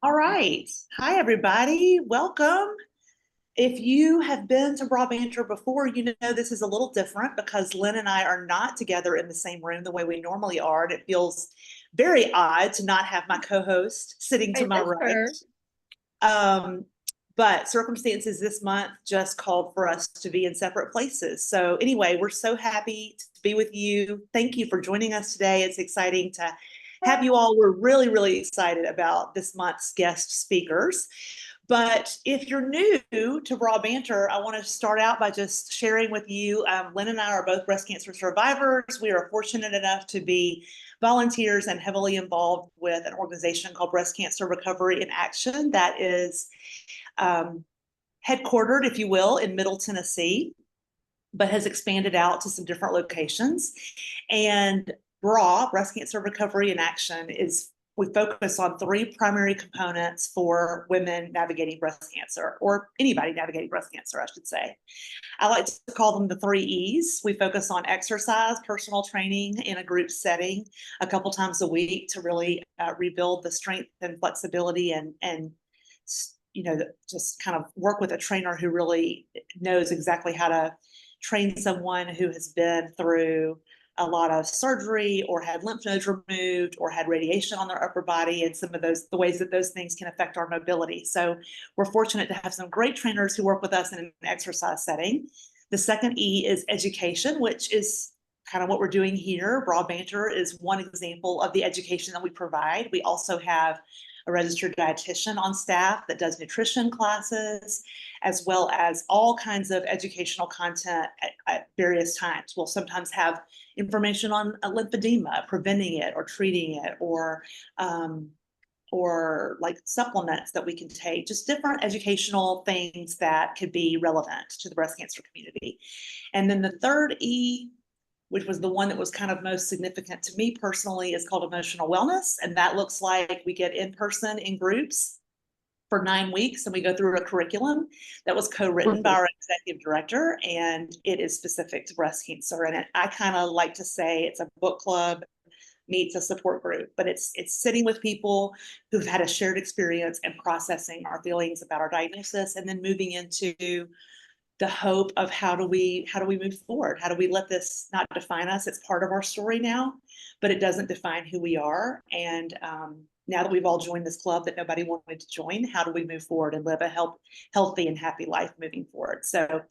All right. Hi, everybody. Welcome. If you have been to Raw Banter before, you know this is a little different because Lynn and I are not together in the same room the way we normally are. And it feels very odd to not have my co-host sitting to I my miss right. her. Um, but circumstances this month just called for us to be in separate places. So anyway, we're so happy to be with you. Thank you for joining us today. It's exciting to have you all. We're really, really excited about this month's guest speakers. But if you're new to Raw Banter, I want to start out by just sharing with you. Lynn and I are both breast cancer survivors. We are fortunate enough to be volunteers and heavily involved with an organization called Breast Cancer Recovery in Action that is headquartered, if you will, in Middle Tennessee, but has expanded out to some different locations. And BRAW, Breast Cancer Recovery in Action, we focus on three primary components for women navigating breast cancer, or anybody navigating breast cancer, I should say. I like to call them the 3 E's. We focus on exercise, personal training in a group setting a couple times a week to really rebuild the strength and flexibility and just kind of work with a trainer who really knows exactly how to train someone who has been through a lot of surgery or had lymph nodes removed or had radiation on their upper body, and some of the ways that those things can affect our mobility. So we're fortunate to have some great trainers who work with us in an exercise setting. The second E is education, which is kind of what we're doing here. Raw Banter is one example of the education that we provide. We also have a registered dietitian on staff that does nutrition classes, as well as all kinds of educational content at various times. We'll sometimes have information on lymphedema, preventing it or treating it, or like supplements that we can take, just different educational things that could be relevant to the breast cancer community. And then the third E, which was the one that was kind of most significant to me personally, is called emotional wellness. And that looks like we get in person in groups for 9 weeks, and we go through a curriculum that was co-written by our executive director, and it is specific to breast cancer. And I kind of like to say it's a book club meets a support group, but it's sitting with people who've had a shared experience and processing our feelings about our diagnosis, and then moving into the hope of how do we move forward? How do we let this not define us? It's part of our story now, but it doesn't define who we are. And now that we've all joined this club that nobody wanted to join, how do we move forward and live a healthy and happy life moving forward? So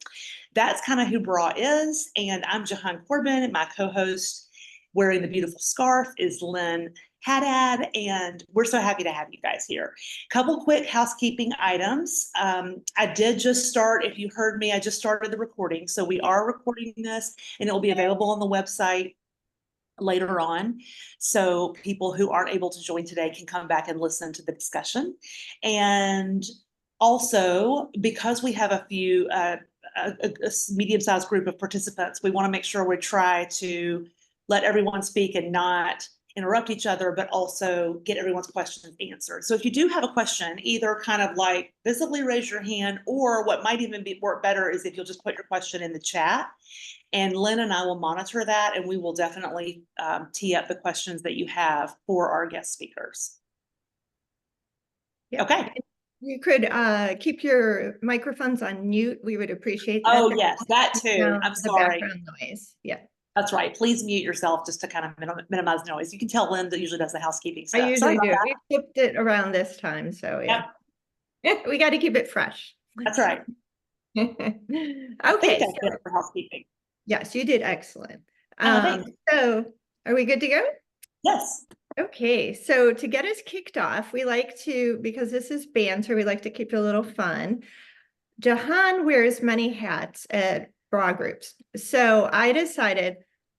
that's kind of who BRAW is. And I'm Jahan Corbin, and my co-host wearing the beautiful scarf is Lynn Haddad, and we're so happy to have you guys here. Couple quick housekeeping items. I did just start, if you heard me, I just started the recording. So we are recording this, and it will be available on the website later on. So people who aren't able to join today can come back and listen to the discussion. And also, because we have a few, a medium-sized group of participants, we want to make sure we try to let everyone speak and not interrupt each other, but also get everyone's questions answered. So if you do have a question, either kind of like visibly raise your hand, or what might even work better is if you'll just put your question in the chat, and Lynn and I will monitor that, and we will definitely tee up the questions that you have for our guest speakers. Yep. Okay. You could keep your microphones on mute. We would appreciate that. Oh, yes, that too. I'm sorry. Background noise. Yeah. That's right. Please mute yourself just to kind of minimize noise. You can tell Lynn that usually does the housekeeping stuff. I usually do. We flipped it around this time, so yeah. Yep. We got to keep it fresh. That's right. Okay. I think I did it for housekeeping. Yes, you did excellent. So are we good to go? Yes. Okay, so to get us kicked off, we like to, because this is banter, we like to keep it a little fun. Jahan wears many hats at bra groups. So I decided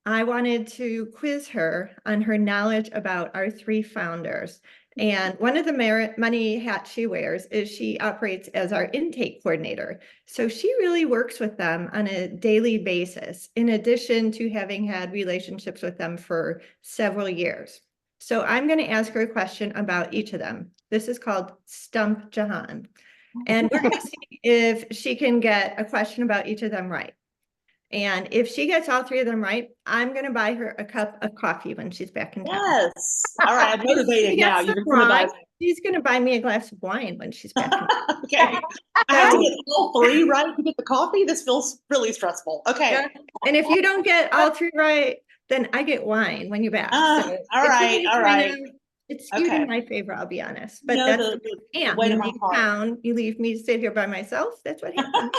I wanted to quiz her on her knowledge about our three founders. And one of the many hats she wears is she operates as our intake coordinator. So she really works with them on a daily basis, in addition to having had relationships with them for several years. So I'm going to ask her a question about each of them. This is called Stump Jahan. And we're going to see if she can get a question about each of them right. And if she gets all three of them right, I'm going to buy her a cup of coffee when she's back in town. Yes. All right. I'm motivated now. You've incentivized me. She's gonna buy me a glass of wine when she's back. Okay. I have to get all three right to get the coffee. This feels really stressful. Okay. Yeah. And if you don't get all three right, then I get wine when you're back. So All it's right. really All kind right. of- It's skewed in Okay. my favor, I'll be honest, You but know, that's the and weight you of my leave heart. town, you leave me to sit here by myself. That's what happened.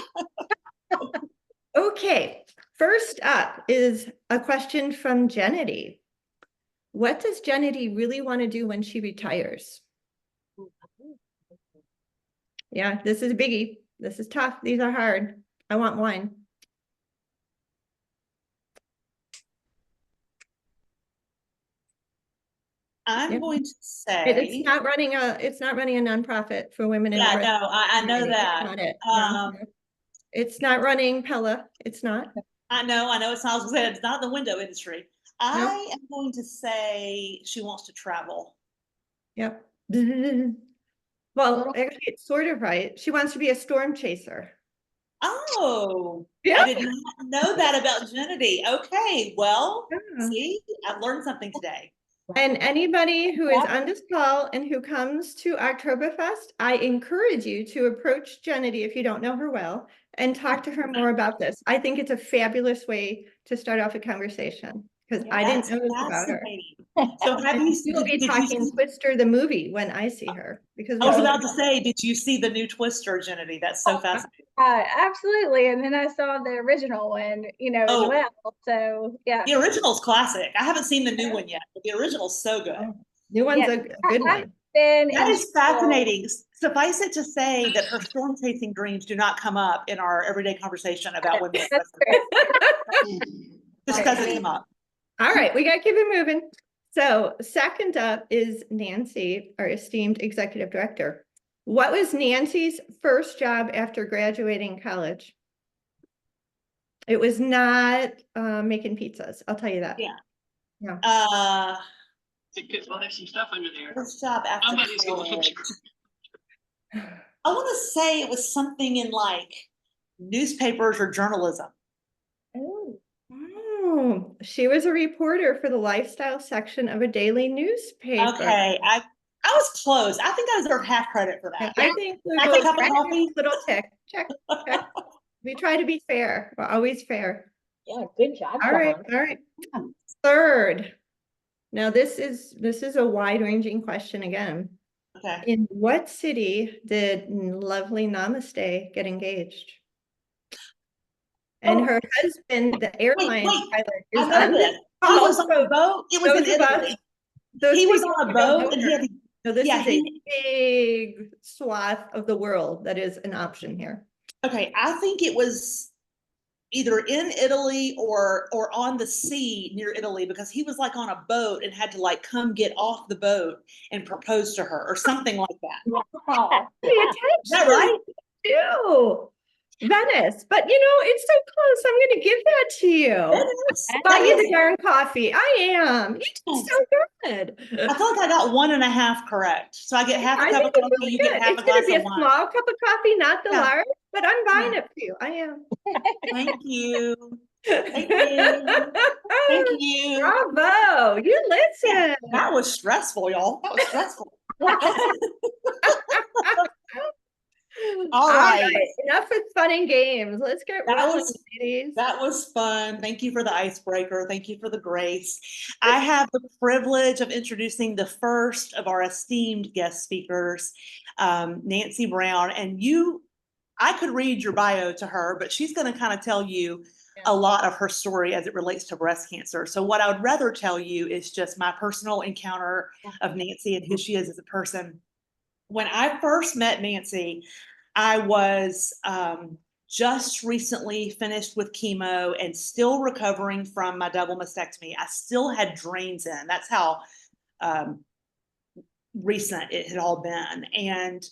Okay, first up is a question from Jennedy. What does Jennedy really want to do when she retires? Yeah, this is a biggie. This is tough. These are hard. I want wine. I'm Yeah. going to It's say, not running a nonprofit for women in the yeah, rest no, I know community. It's that. not it. No. It's not running Pella. It's not. I know it's not, I was gonna say, it's not the window industry. No. I am going to say she wants to travel. Yep. Well, actually, it's sort of right. She wants to be a storm chaser. Oh, Yeah. I did not know that about Jenny. Okay, well, Yeah. see, I've learned something today. And anybody who is on this call and who comes to Oktoberfest, I encourage you to approach Jennedy if you don't know her well and talk to her more about this. I think it's a fabulous way to start off a conversation because I didn't That's know this about her. fascinating. So have And you, we will be did you talking see, Twister the movie when I see her because I was we'll about to say, did you see the new Twister, Jenny? That's so fascinating. Absolutely. And then I saw the original one, as Oh. well. So yeah. The original's classic. I haven't seen the new one yet, but the original's so good. new one's Yeah. a good one. That is fascinating. Suffice it to say that her storm chasing dreams do not come up in our everyday conversation about women. Just doesn't come up. All right, we got to keep it moving. So second up is Nancy, our esteemed executive director. What was Nancy's first job after graduating college? It was not making pizzas. I'll tell you that. Yeah. Yeah. Well, there's some stuff under there. First job after Somebody's going college. I want to say it was something in like newspapers or journalism. Oh, she was a reporter for the lifestyle section of a daily newspaper. Okay, I was close. I think I deserve half credit for that. I think Have a cup of coffee? little tick. Check. We try to be fair. We're always fair. Yeah, good job. All right, all right. Third. Now this is a wide-ranging question again. Okay. In what city did lovely Namaste get engaged? And her husband, the airline pilot, is I know this. He was on a boat. It was in Italy. He was on a boat and he had to. So this Yeah, is a big swath of the world that is an option here. Okay, I think it was either in Italy or on the sea near Italy because he was like on a boat and had to like come get off the boat and propose to her or something like that. Pay attention. Is that right? Too. Venice, but it's so close. I'm going to give that to you. Buy you the darn coffee. I am. You did so good. I feel like I got 1.5 correct. So I get half a cup of coffee, you get half a glass It's going to be a of wine. small cup of coffee, not the large, but I'm buying it for you. I am. Thank you. Thank you. Thank you. Bravo. You listen. That was stressful, y'all. That was stressful. All right. Enough with fun and games. Let's get rolling, ladies. That was fun. Thank you for the icebreaker. Thank you for the grace. I have the privilege of introducing the first of our esteemed guest speakers, Nancy Brown. And I could read your bio to her, but she's going to kind of tell you a lot of her story as it relates to breast cancer. So what I would rather tell you is just my personal encounter of Nancy and who she is as a person. When I first met Nancy, I was just recently finished with chemo and still recovering from my double mastectomy. I still had drains in. That's how recent it had all been. And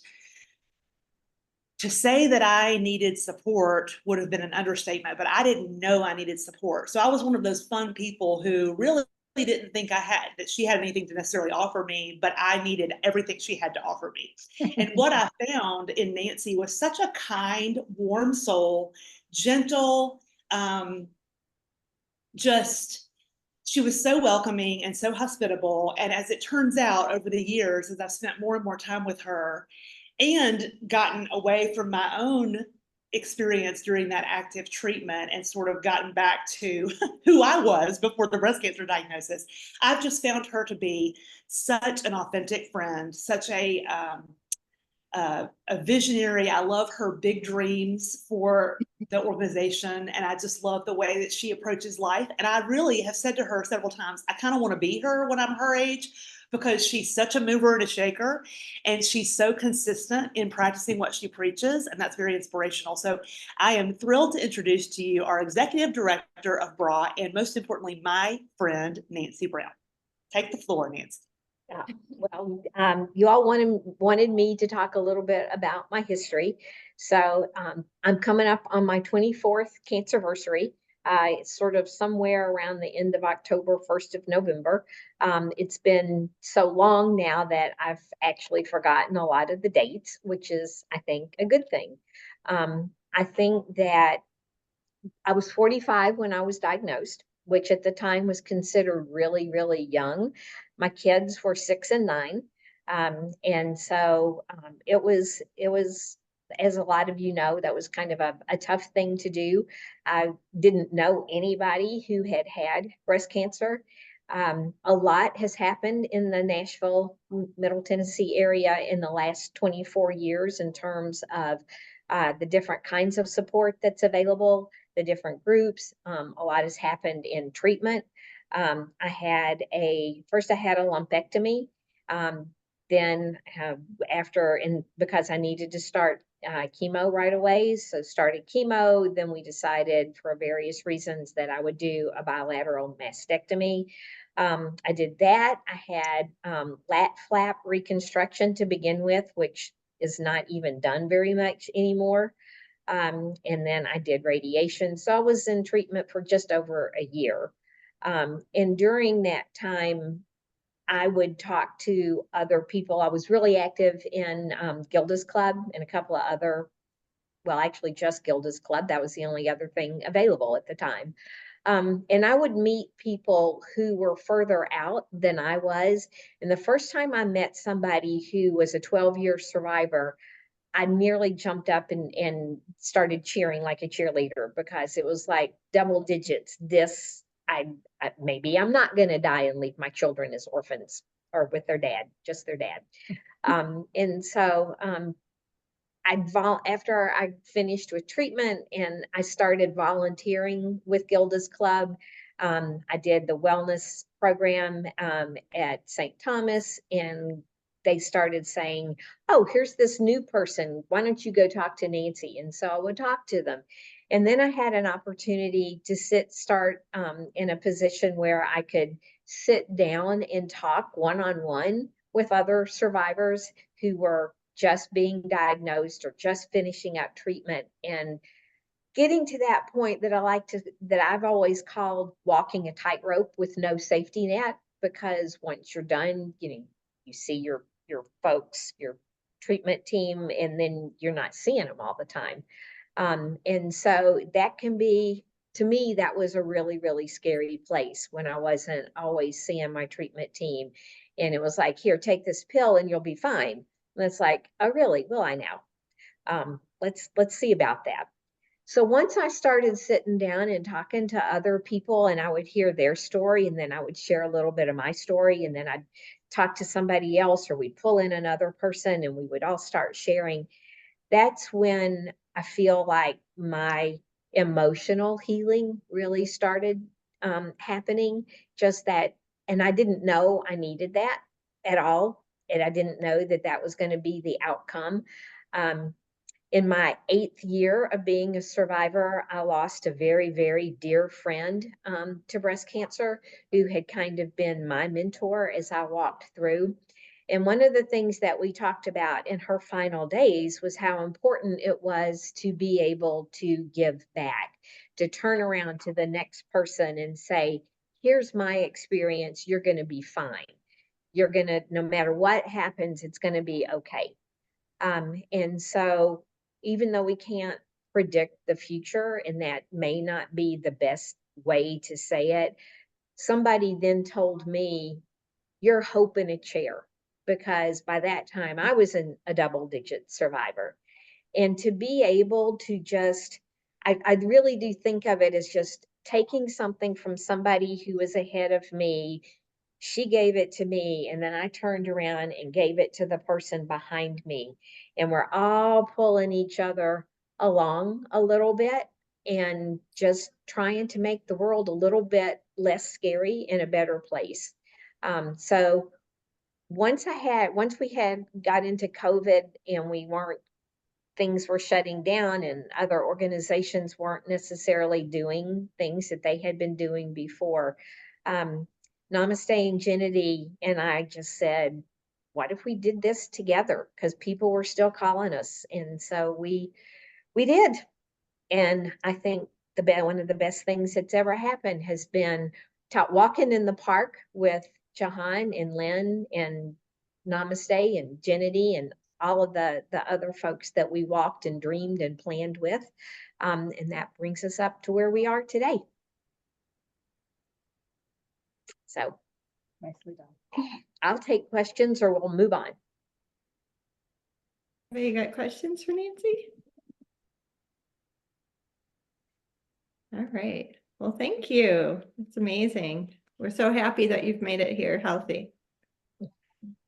to say that I needed support would have been an understatement, but I didn't know I needed support. So I was one of those fun people who really didn't think that she had anything to necessarily offer me, but I needed everything she had to offer me. And what I found in Nancy was such a kind, warm soul, gentle, just she was so welcoming and so hospitable. And as it turns out, over the years, as I've spent more and more time with her and gotten away from my own experience during that active treatment and sort of gotten back to who I was before the breast cancer diagnosis, I've just found her to be such an authentic friend, such a visionary. I love her big dreams for the organization, and I just love the way that she approaches life. And I really have said to her several times, I kind of want to be her when I'm her age, because she's such a mover and a shaker, and she's so consistent in practicing what she preaches, and that's very inspirational. So I am thrilled to introduce to you our executive director of BRA, and most importantly, my friend, Nancy Brown. Take the floor, Nancy. Well, you all wanted me to talk a little bit about my history. So I'm coming up on my 24th cancerversary. It's sort of somewhere around the end of October, 1st of November. It's been so long now that I've actually forgotten a lot of the dates, which is, I think, a good thing. I think that I was 45 when I was diagnosed, which at the time was considered really, really young. My kids were 6 and 9. And so it was, as a lot of you know, that was kind of a tough thing to do. I didn't know anybody who had had breast cancer. A lot has happened in the Nashville, Middle Tennessee area in the last 24 years in terms of the different kinds of support that's available, the different groups. A lot has happened in treatment. First I had a lumpectomy. Then because I needed to start chemo right away, so started chemo. Then we decided for various reasons that I would do a bilateral mastectomy. I did that. I had lat flap reconstruction to begin with, which is not even done very much anymore. And then I did radiation. So I was in treatment for just over a year. And during that time, I would talk to other people. I was really active in Gilda's Club and a couple of other, well, actually just Gilda's Club. That was the only other thing available at the time. And I would meet people who were further out than I was. And the first time I met somebody who was a 12-year survivor, I nearly jumped up and started cheering like a cheerleader, because it was like double digits. Maybe I'm not going to die and leave my children as orphans or with their dad, just their dad. And so after I finished with treatment and I started volunteering with Gilda's Club, I did the wellness program at St. Thomas, and they started saying, oh, here's this new person. Why don't you go talk to Nancy? And so I would talk to them. And then I had an opportunity to start in a position where I could sit down and talk one-on-one with other survivors who were just being diagnosed or just finishing up treatment, and getting to that point that I've always called walking a tightrope with no safety net, because once you're done, you see your folks, your treatment team, and then you're not seeing them all the time. And so that can be, to me, that was a really, really scary place when I wasn't always seeing my treatment team. And it was like, here, take this pill and you'll be fine. And it's like, oh, really? Will I now? Let's see about that. So once I started sitting down and talking to other people, and I would hear their story, and then I would share a little bit of my story, and then I'd talk to somebody else, or we'd pull in another person and we would all start sharing. That's when I feel like my emotional healing really started happening. Just that, and I didn't know I needed that at all. And I didn't know that that was going to be the outcome. In my 8th year of being a survivor, I lost a very, very dear friend to breast cancer, who had kind of been my mentor as I walked through. And one of the things that we talked about in her final days was how important it was to be able to give back, to turn around to the next person and say, here's my experience, you're going to be fine. You're going to, no matter what happens, it's going to be okay. And so even though we can't predict the future, and that may not be the best way to say it, somebody then told me, you're hope in a chair, because by that time I was a double-digit survivor. And to be able to just, I really do think of it as just taking something from somebody who was ahead of me. She gave it to me, and then I turned around and gave it to the person behind me. And we're all pulling each other along a little bit and just trying to make the world a little bit less scary and a better place. So once we had got into COVID and things were shutting down and other organizations weren't necessarily doing things that they had been doing before, Namaste and Genity and I just said, what if we did this together? Because people were still calling us. And so we did. And I think one of the best things that's ever happened has been walking in the park with Jahan and Lynn and Namaste and Genity and all of the other folks that we walked and dreamed and planned with. And that brings us up to where we are today. So Nicely done. I'll take questions or we'll move on. Have you got questions for Nancy? All right. Well, thank you. It's amazing. We're so happy that you've made it here healthy.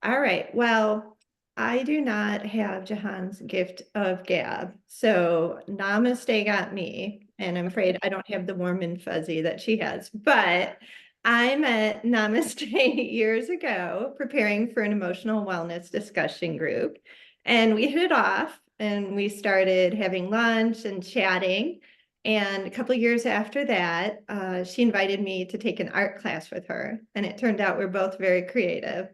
All right. Well, I do not have Jahan's gift of gab. So Namaste got me, and I'm afraid I don't have the warm and fuzzy that she has, but I met Namaste years ago preparing for an emotional wellness discussion group, and we hit it off and we started having lunch and chatting. And a couple of years after that, she invited me to take an art class with her, and it turned out we're both very creative.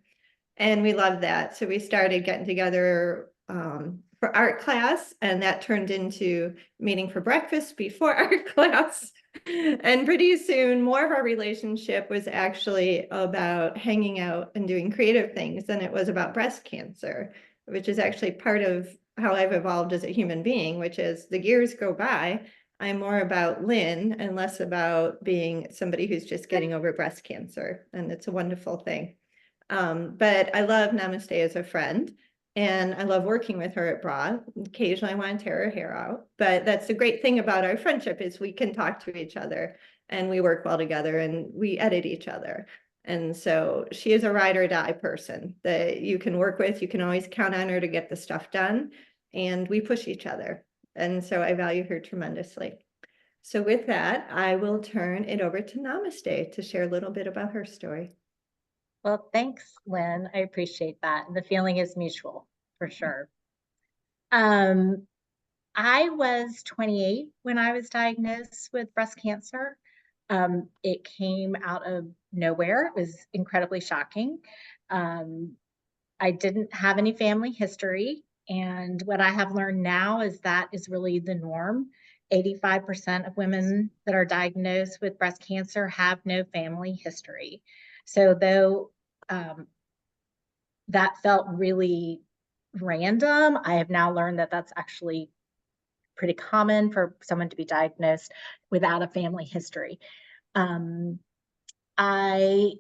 And we loved that. So we started getting together for art class, and that turned into meeting for breakfast before art class. And pretty soon, more of our relationship was actually about hanging out and doing creative things than it was about breast cancer, which is actually part of how I've evolved as a human being, which is the years go by. I'm more about Lynn and less about being somebody who's just getting over breast cancer. And it's a wonderful thing. But I love Namaste as a friend, and I love working with her at Broad. Occasionally I want to tear her hair out, but that's the great thing about our friendship is we can talk to each other and we work well together and we edit each other. And so she is a ride or die person that you can work with. You can always count on her to get the stuff done, and we push each other. And so I value her tremendously. So with that, I will turn it over to Namaste to share a little bit about her story. Well, thanks, Lynn. I appreciate that. The feeling is mutual for sure. I was 28 when I was diagnosed with breast cancer. It came out of nowhere. It was incredibly shocking. I didn't have any family history. And what I have learned now is that is really the norm. 85% of women that are diagnosed with breast cancer have no family history. So though that felt really random, I have now learned that that's actually pretty common for someone to be diagnosed without a family history. I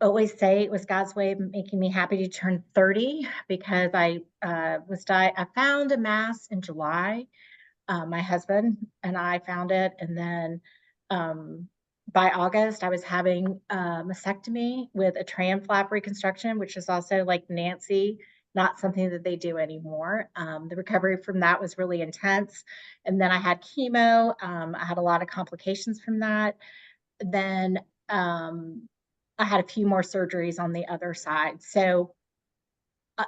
always say it was God's way of making me happy to turn 30 because I found a mass in July. My husband and I found it, and then by August, I was having a mastectomy with a tram flap reconstruction, which is also like Nancy, not something that they do anymore. The recovery from that was really intense. And then I had chemo. I had a lot of complications from that. Then I had a few more surgeries on the other side. So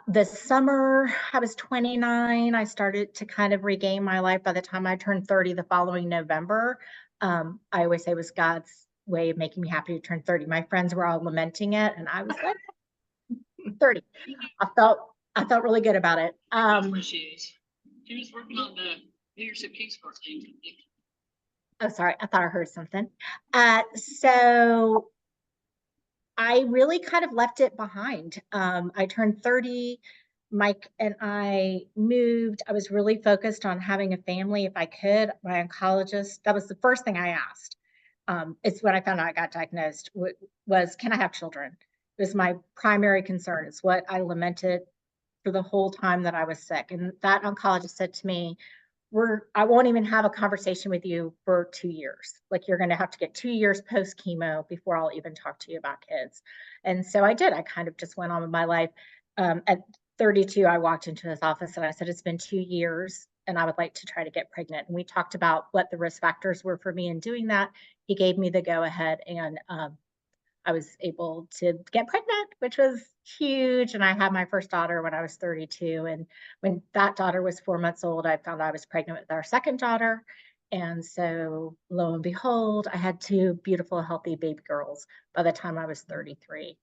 the summer, I was 29. I started to kind of regain my life. By the time I turned 30 the following November, I always say it was God's way of making me happy to turn 30. My friends were all lamenting it, and I was like, 30. I felt really good about it. That's where she is. She was working on the leadership King's Court thing. Oh, sorry, I thought I heard something. So I really kind of left it behind. I turned 30. Mike and I moved. I was really focused on having a family if I could. My oncologist, that was the first thing I asked. it's when I found out I got diagnosed, was, can I have children? It was my primary concern. It's what I lamented for the whole time that I was sick. And that oncologist said to me, I won't even have a conversation with you for 2 years. Like, you're going to have to get 2 years post chemo before I'll even talk to you about kids. And so I did. I kind of just went on with my life. At 32, I walked into his office and I said, it's been 2 years and I would like to try to get pregnant. And we talked about what the risk factors were for me in doing that. He gave me the go ahead, and I was able to get pregnant, which was huge. And I had my first daughter when I was 32. And when that daughter was 4 months old, I found I was pregnant with our second daughter. And so lo and behold, I had 2 beautiful, healthy baby girls by the time I was 33.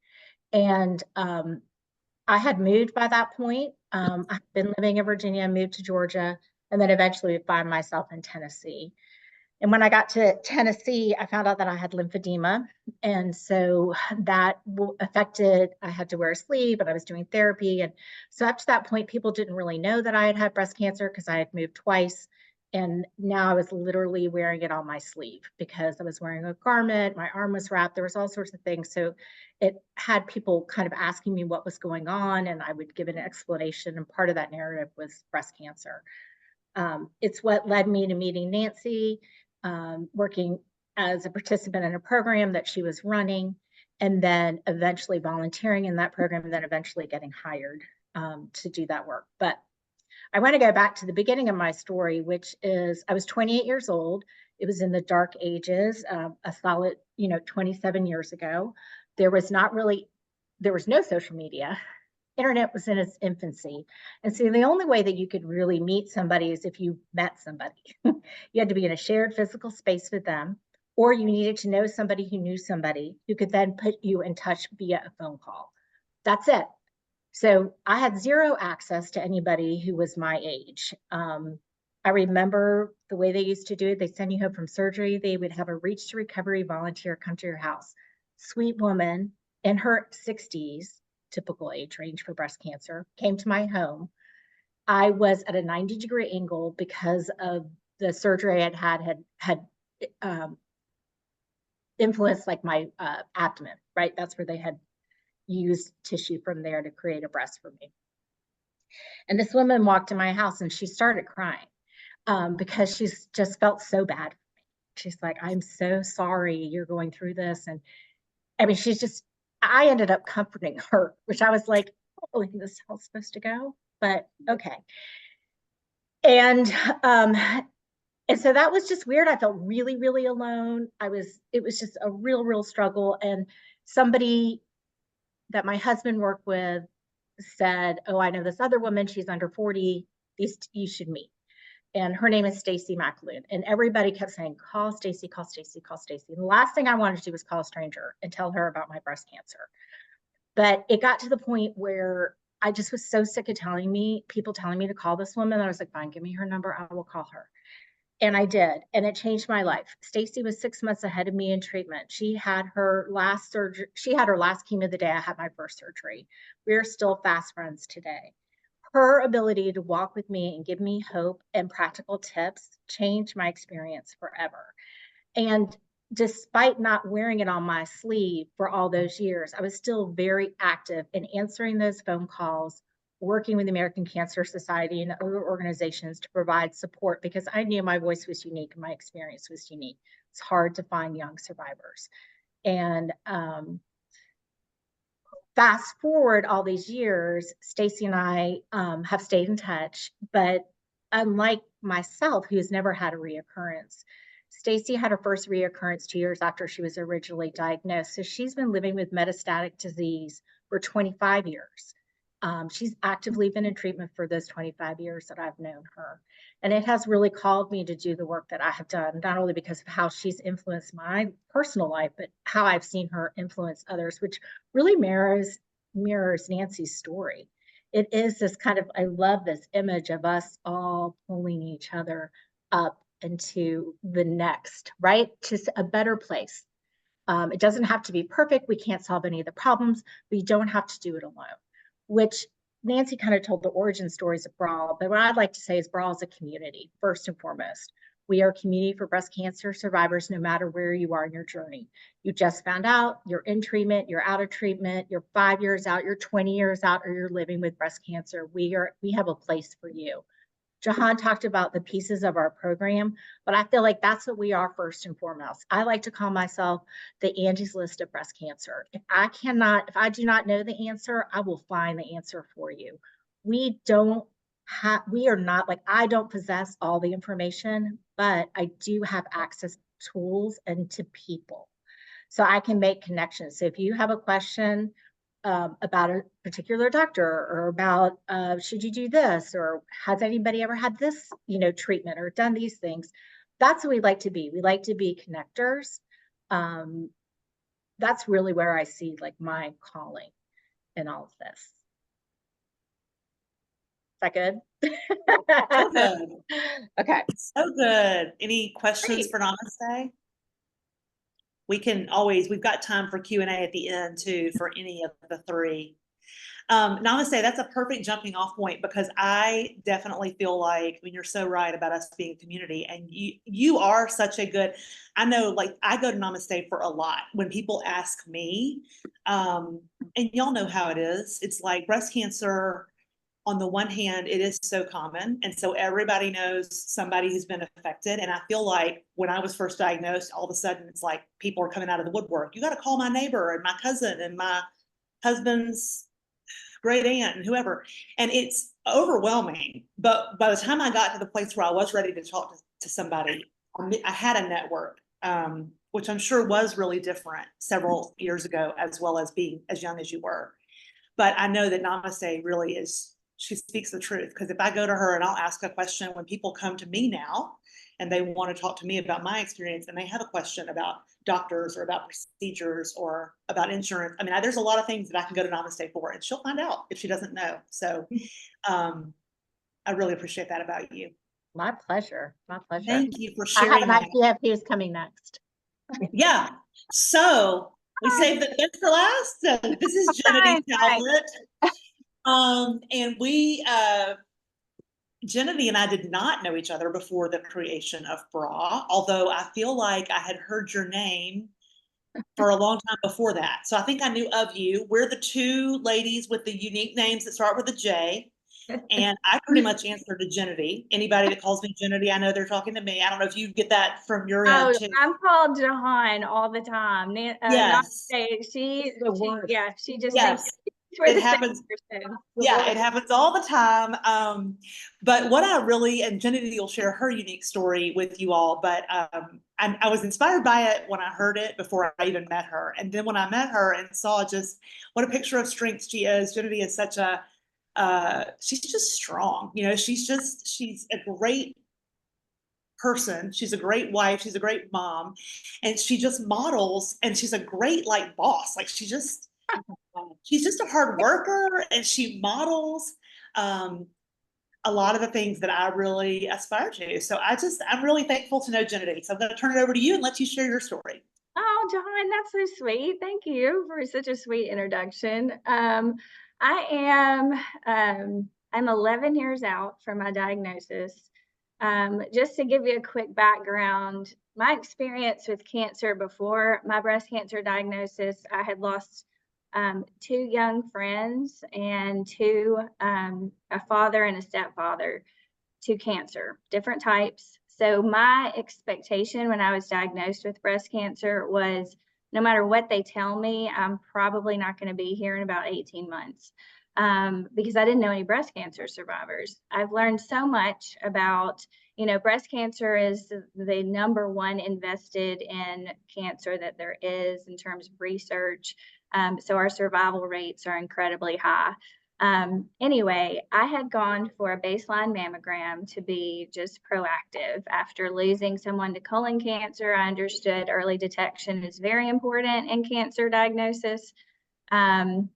And I had moved by that point. I've been living in Virginia, moved to Georgia, and then eventually found myself in Tennessee. And when I got to Tennessee, I found out that I had lymphedema. And so that affected, I had to wear a sleeve, and I was doing therapy. And so up to that point, people didn't really know that I had had breast cancer because I had moved twice. And now I was literally wearing it on my sleeve because I was wearing a garment, my arm was wrapped, there was all sorts of things. So it had people kind of asking me what was going on, and I would give an explanation. And part of that narrative was breast cancer. It's what led me to meeting Nancy, working as a participant in a program that she was running, and then eventually volunteering in that program, and then eventually getting hired to do that work. But I want to go back to the beginning of my story, which is I was 28 years old. It was in the dark ages, a solid, 27 years ago. There was no social media. Internet was in its infancy. And so the only way that you could really meet somebody is if you met somebody. You had to be in a shared physical space with them, or you needed to know somebody who knew somebody who could then put you in touch via a phone call. That's it. So I had zero access to anybody who was my age. I remember the way they used to do it. They send you home from surgery. They would have a Reach to Recovery volunteer come to your house. Sweet woman in her 60s, typical age range for breast cancer, came to my home. I was at a 90-degree angle because of the surgery I'd had influenced like my abdomen, right? That's where they had used tissue from there to create a breast for me. And this woman walked in my house and she started crying because she's just felt so bad for me. She's like, I'm so sorry you're going through this. And I mean, I ended up comforting her, which I was like, I don't really think this is how it's supposed to go, but okay. And so that was just weird. I felt really, really alone. It was just a real struggle. And somebody that my husband worked with said, oh, I know this other woman, she's under 40, you should meet. And her name is Stacy McAloon. And everybody kept saying, call Stacy, call Stacy, call Stacy. And the last thing I wanted to do was call a stranger and tell her about my breast cancer. But it got to the point where I just was so sick of people telling me to call this woman. I was like, fine, give me her number, I will call her. And I did, and it changed my life. Stacy was 6 months ahead of me in treatment. She had her last surgery. She had her last chemo the day I had my first surgery. We're still fast friends today. Her ability to walk with me and give me hope and practical tips changed my experience forever. And despite not wearing it on my sleeve for all those years, I was still very active in answering those phone calls, working with the American Cancer Society and other organizations to provide support, because I knew my voice was unique and my experience was unique. It's hard to find young survivors. And fast forward all these years, Stacy and I have stayed in touch, but unlike myself, who's never had a reoccurrence, Stacy had her first reoccurrence 2 years after she was originally diagnosed. So she's been living with metastatic disease for 25 years. She's actively been in treatment for those 25 years that I've known her. And it has really called me to do the work that I have done, not only because of how she's influenced my personal life, but how I've seen her influence others, which really mirrors Nancy's story. It is this kind of, I love this image of us all pulling each other up into the next, right? To a better place. It doesn't have to be perfect. We can't solve any of the problems, but you don't have to do it alone, which Nancy kind of told the origin stories of Brawl, but what I'd like to say is Brawl is a community, first and foremost. We are a community for breast cancer survivors, no matter where you are in your journey. You just found out, you're in treatment, you're out of treatment, you're 5 years out, you're 20 years out, or you're living with breast cancer. We have a place for you. Jahan talked about the pieces of our program, but I feel like that's what we are first and foremost. I like to call myself the Angie's List of breast cancer. If I do not know the answer, I will find the answer for you. We are not like, I don't possess all the information, but I do have access to tools and to people. So I can make connections. So if you have a question about a particular doctor, or about should you do this, or has anybody ever had this, treatment or done these things, that's what we like to be. We like to be connectors. That's really where I see like my calling in all of this. Is that good? So good. Okay. So good. Any questions Great. for Namaste? We've got time for Q&A at the end too, for any of the three. Namaste, that's a perfect jumping off point, because I definitely feel like, you're so right about us being a community, and you are such a good, I know, like, I go to Namaste for a lot when people ask me, and y'all know how it is. It's like breast cancer, on the one hand, it is so common. And so everybody knows somebody who's been affected. And I feel like when I was first diagnosed, all of a sudden it's like people are coming out of the woodwork. You got to call my neighbor and my cousin and my husband's great aunt and whoever. And it's overwhelming. But by the time I got to the place where I was ready to talk to somebody, I had a network, which I'm sure was really different several years ago, as well as being as young as you were. But I know that Namaste really is, she speaks the truth. Because if I go to her and I'll ask a question, when people come to me now and they want to talk to me about my experience, and they have a question about doctors or about procedures or about insurance, there's a lot of things that I can go to Namaste for, and she'll find out if she doesn't know. So I really appreciate that about you. My pleasure. My pleasure. Thank you for I have sharing an that. idea of who's coming next. Yeah. So we saved the best for last. So this is Genevieve Talbot. And Genevieve and I did not know each other before the creation of Bra, although I feel like I had heard your name for a long time before that. So I think I knew of you. We're the two ladies with the unique names that start with a J. And I pretty much answer to Genevieve. Anybody that calls me Genevieve, I know they're talking to me. I don't know if you get that from your end too. I'm called Jahan all the time. Yes. She just Yes. thinks we're It the happens. same person. Yeah, it happens all the time. But what I really, and Genevieve will share her unique story with you all, but I was inspired by it when I heard it before I even met her. And then when I met her and saw just what a picture of strength she is, Genevieve is such a, she's just strong. She's a great person. She's a great wife. She's a great mom. And she just models, and she's a great like boss. Like she's just a hard worker, and she models a lot of the things that I really aspire to. So I'm really thankful to know Genevieve. So I'm going to turn it over to you and let you share your story. Oh, John, that's so sweet. Thank you for such a sweet introduction. I'm 11 years out from my diagnosis. Just to give you a quick background, my experience with cancer before my breast cancer diagnosis, I had lost two young friends and a father and a stepfather to cancer, different types. So my expectation when I was diagnosed with breast cancer was no matter what they tell me, I'm probably not going to be here in about 18 months because I didn't know any breast cancer survivors. I've learned so much about, breast cancer is the #1 invested in cancer that there is in terms of research. So our survival rates are incredibly high. Anyway, I had gone for a baseline mammogram to be just proactive. After losing someone to colon cancer, I understood early detection is very important in cancer diagnosis. And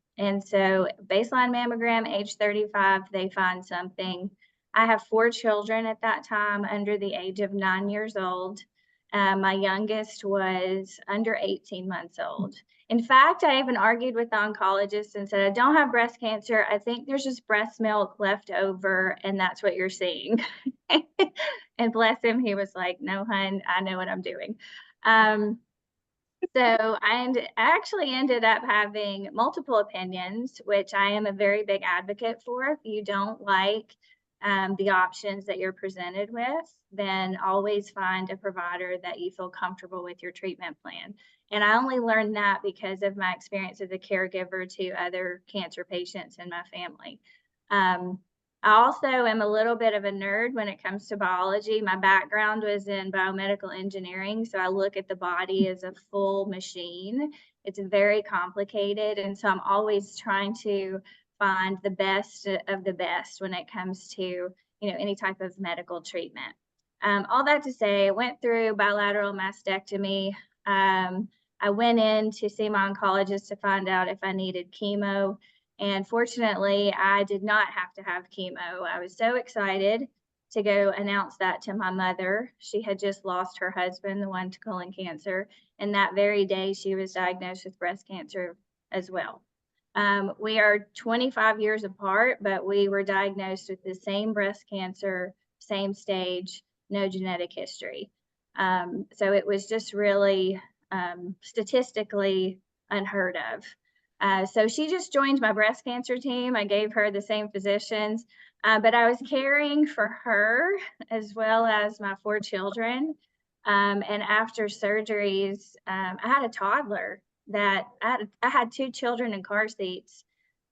so baseline mammogram, age 35, they find something. I have 4 children at that time under the age of 9 years old. My youngest was under 18 months old. In fact, I even argued with the oncologist and said, I don't have breast cancer. I think there's just breast milk left over, and that's what you're seeing. And bless him, he was like, no, hun, I know what I'm doing. So I actually ended up having multiple opinions, which I am a very big advocate for. If you don't like the options that you're presented with, then always find a provider that you feel comfortable with your treatment plan. And I only learned that because of my experience as a caregiver to other cancer patients in my family. I also am a little bit of a nerd when it comes to biology. My background was in biomedical engineering, so I look at the body as a full machine. It's very complicated, and so I'm always trying to find the best of the best when it comes to any type of medical treatment. All that to say, I went through bilateral mastectomy. I went in to see my oncologist to find out if I needed chemo. And fortunately, I did not have to have chemo. I was so excited to go announce that to my mother. She had just lost her husband, the one to colon cancer. And that very day, she was diagnosed with breast cancer as well. We are 25 years apart, but we were diagnosed with the same breast cancer, same stage, no genetic history. So it was just really statistically unheard of. So she just joined my breast cancer team. I gave her the same physicians, but I was caring for her as well as my 4 children. And after surgeries, I had a toddler that I had 2 children in car seats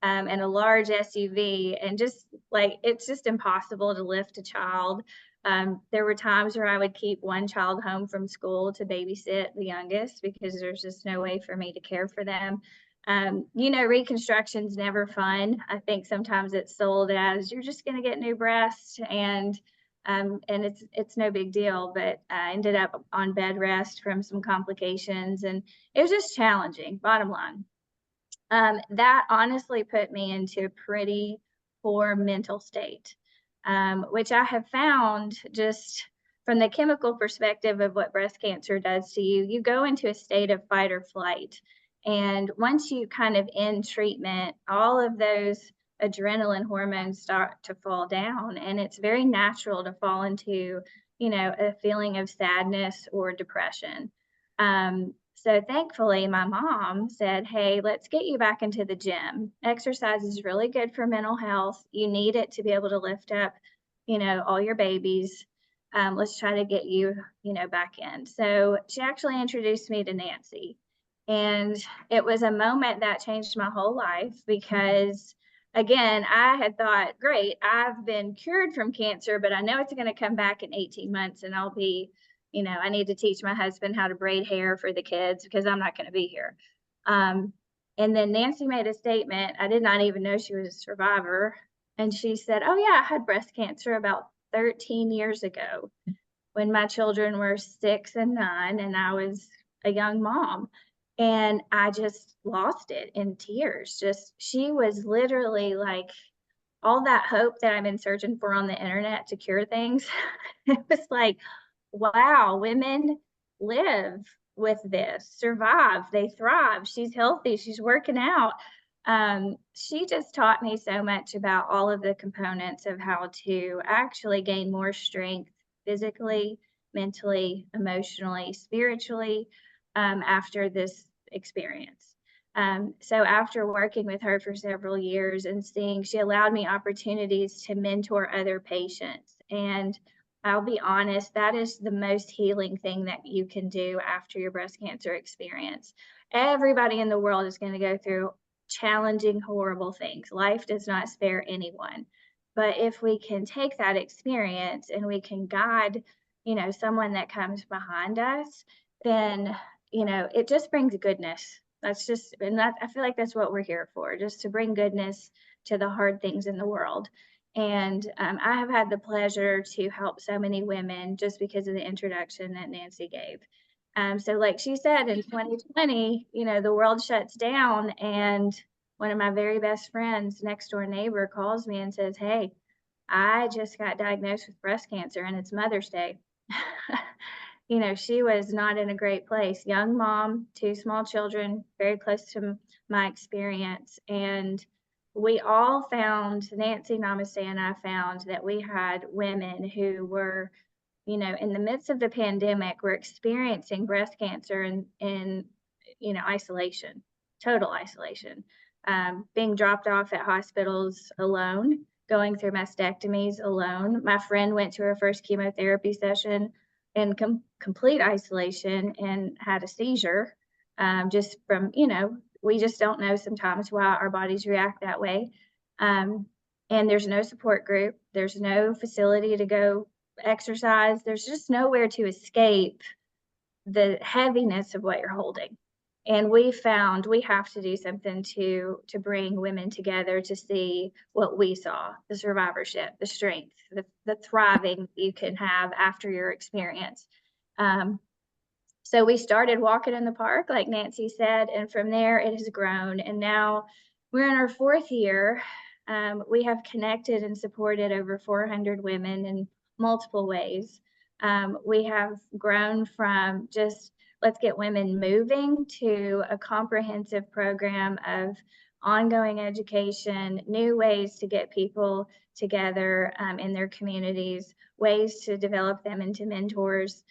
and a large SUV, and just like, it's just impossible to lift a child. There were times where I would keep one child home from school to babysit the youngest because there's just no way for me to care for them. Reconstruction's never fun. I think sometimes it's sold as you're just going to get new breasts and it's no big deal, but I ended up on bed rest from some complications, and it was just challenging, bottom line. That honestly put me into a pretty poor mental state, which I have found just from the chemical perspective of what breast cancer does to you. You go into a state of fight or flight. And once you kind of end treatment, all of those adrenaline hormones start to fall down, and it's very natural to fall into, a feeling of sadness or depression. So thankfully, my mom said, hey, let's get you back into the gym. Exercise is really good for mental health. You need it to be able to lift up, all your babies. Let's try to get you, back in. So she actually introduced me to Nancy. And it was a moment that changed my whole life because, again, I had thought, great, I've been cured from cancer, but I know it's going to come back in 18 months and I'll be, I need to teach my husband how to braid hair for the kids because I'm not going to be here. And then Nancy made a statement. I did not even know she was a survivor. And she said, oh yeah, I had breast cancer about 13 years ago when my children were 6 and 9 and I was a young mom. And I just lost it in tears. She was literally like all that hope that I've been searching for on the internet to cure things. It was like, wow, women live with this, survive, they thrive. She's healthy, she's working out. She just taught me so much about all of the components of how to actually gain more strength physically, mentally, emotionally, spiritually, after this experience. So after working with her for several years and she allowed me opportunities to mentor other patients. And I'll be honest, that is the most healing thing that you can do after your breast cancer experience. Everybody in the world is going to go through challenging, horrible things. Life does not spare anyone. But if we can take that experience and we can guide, someone that comes behind us, then, it just brings goodness. I feel like that's what we're here for, just to bring goodness to the hard things in the world. And I have had the pleasure to help so many women just because of the introduction that Nancy gave. So like she said, in 2020, the world shuts down, and one of my very best friends, next door neighbor, calls me and says, hey, I just got diagnosed with breast cancer and it's Mother's Day. you know, she was not in a great place. Young mom, 2 small children, very close to my experience. And we all found, Nancy, Namaste, and I found that we had women who were, you know, in the midst of the pandemic, were experiencing breast cancer in you know, isolation, total isolation, being dropped off at hospitals alone, going through mastectomies alone. My friend went to her first chemotherapy session in complete isolation and had a seizure, just from, you know, we just don't know sometimes why our bodies react that way. And there's no support group. There's no facility to go exercise. There's just nowhere to escape the heaviness of what you're holding. And we found we have to do something to bring women together to see what we saw, the survivorship, the strength, the thriving you can have after your experience. So we started walking in the park, like Nancy said, and from there it has grown. And now we're in our 4th year. We have connected and supported over 400 women in multiple ways. We have grown from just let's get women moving to a comprehensive program of ongoing education, new ways to get people together in their communities, ways to develop them into mentors.